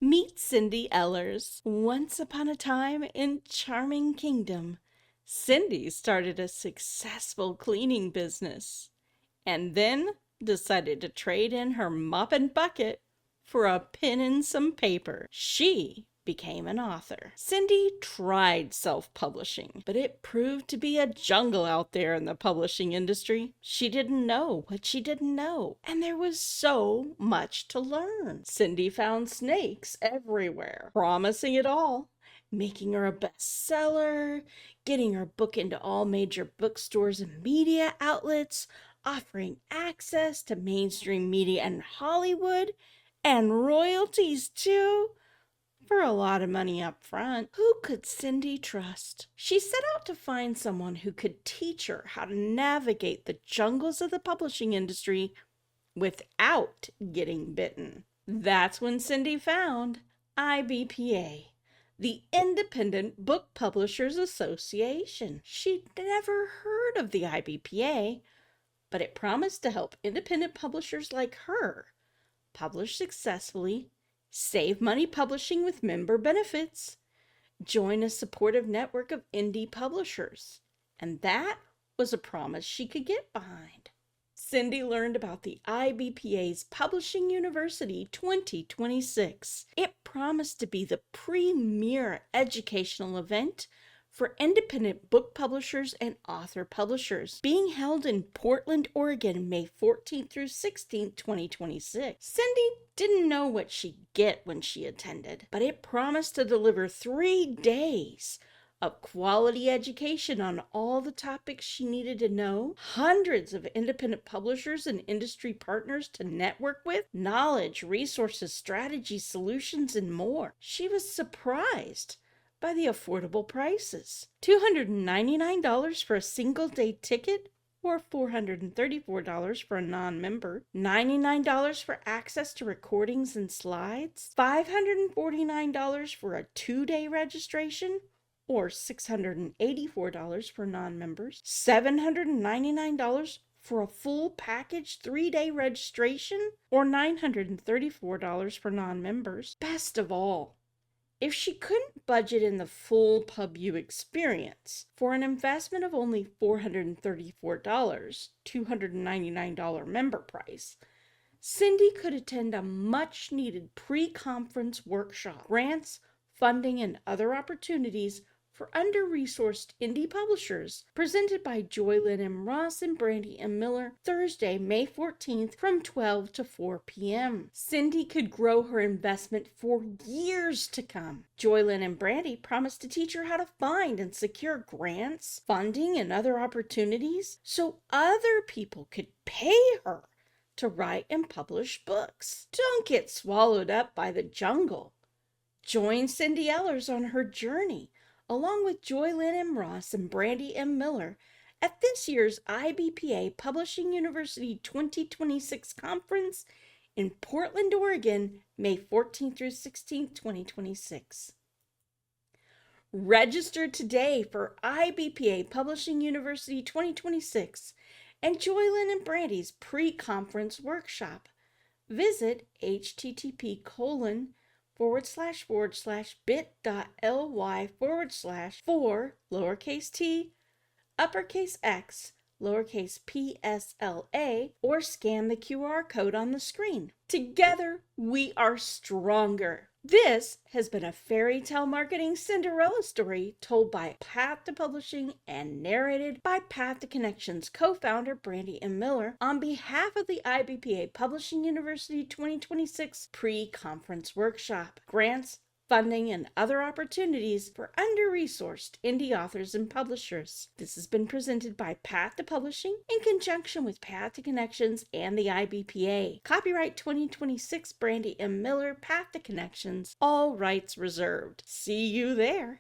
Meet Cindy Ellers. Once upon a time in Charming Kingdom, Cindy started a successful cleaning business and then decided to trade in her mop and bucket for a pen and some paper. She became an author. Cindy tried self-publishing, but it proved to be a jungle out there in the publishing industry. She didn't know what she didn't know, and there was so much to learn. Cindy found snakes everywhere, promising it all, making her a bestseller, getting her book into all major bookstores and media outlets, offering access to mainstream media and Hollywood, and royalties too, for a lot of money up front. Who could Cindy trust? She set out to find someone who could teach her how to navigate the jungles of the publishing industry without getting bitten. That's when Cindy found IBPA, the Independent Book Publishers Association. She'd never heard of the IBPA, but it promised to help independent publishers like her publish successfully, save money publishing with member benefits, join a supportive network of indie publishers. And that was a promise she could get behind. Cindy learned about the IBPA's Publishing University 2026. It promised to be the premier educational event for independent book publishers and author publishers, being held in Portland, Oregon, May 14th through 16th, 2026. Cindy didn't know what she'd get when she attended, but it promised to deliver 3 days of quality education on all the topics she needed to know, hundreds of independent publishers and industry partners to network with, knowledge, resources, strategies, solutions, and more. She was surprised by the affordable prices. $299 for a single-day ticket, or $434 for a non-member, $99 for access to recordings and slides, $549 for a 2-day registration, or $684 for non-members, $799 for a full package 3-day registration, or $934 for non-members. Best of all, if she couldn't budget in the full PubU experience, for an investment of only $434, $299 member price, Cindy could attend a much-needed pre-conference workshop, grants, funding, and other opportunities for under-resourced indie publishers, presented by Joylyn M. Ross and Brandy M. Miller, Thursday, May 14th from 12 to 4 p.m. Cindy could grow her investment for years to come. Joylyn and Brandy promised to teach her how to find and secure grants, funding, and other opportunities so other people could pay her to write and publish books. Don't get swallowed up by the jungle. Join Cindy Ellers on her journey, along with Joylyn M. Ross and Brandy M. Miller, at this year's IBPA Publishing University 2026 conference in Portland, Oregon, May 14th through 16th, 2026. Register today for IBPA Publishing University 2026 and Joylyn and Brandy's pre-conference workshop. Visit http://bit.ly/4 lowercase t uppercase x lowercase psla, or scan the QR code on the screen. Together we are stronger. This has been a fairy tale marketing Cinderella story told by Path to Publishing and narrated by Path to Connections co-founder Brandy M. Miller on behalf of the IBPA Publishing University 2026 pre-conference workshop. Grants, funding, and other opportunities for under-resourced indie authors and publishers. This has been presented by Path to Publishing in conjunction with Path to Connections and the IBPA. Copyright 2026 Brandy M. Miller, Path to Connections, all rights reserved. See you there.